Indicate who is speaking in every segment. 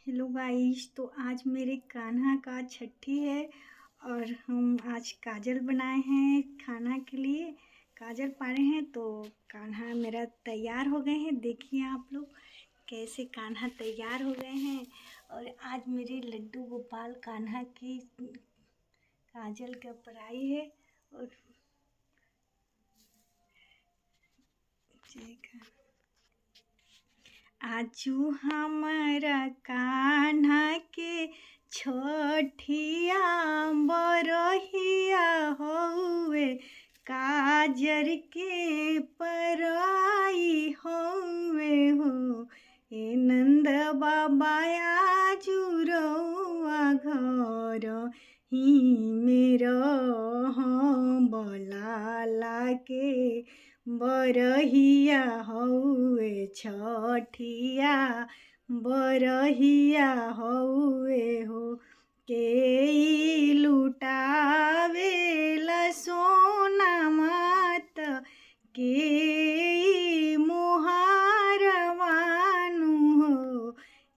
Speaker 1: Hello guys. तो आज मेरे कान्हा का छठी है और हम आज काजल बनाए हैं खाना के लिए। काजल पारे हैं तो कान्हा मेरा तैयार हो गए हैं। देखिए आप लोग कैसे कान्हा तैयार हो गए हैं। और आज मेरे लड्डू गोपाल कान्हा की काजल का पराई है। और आजू हमारा कान्हा के छठिया बरहिया हउए काजर के पराई हउए हो। ए नंद बाबा आजू रउआ घर ही मेरो बलाला के बरहिया हउए छठिया बरहिया हउए हो। के लुटावेला सोना मात के मुहारवानु हो।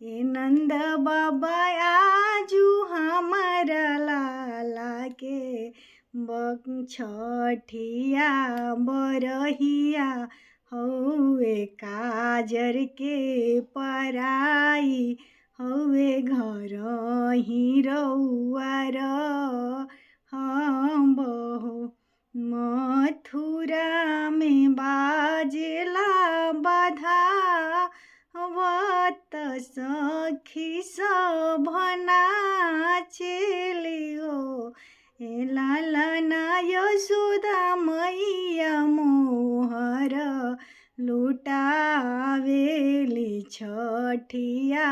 Speaker 1: ए नंद बाबा आजू हमारा लाला के छठिया बरहिया हउए काजर के पराई हउए घर ही रउआ रहबहो। मथुरा में बाजेला बाधा वत सखी सब नाचेलियो। ए लालना यशोदा मैया मोहर लुटावेली छठिया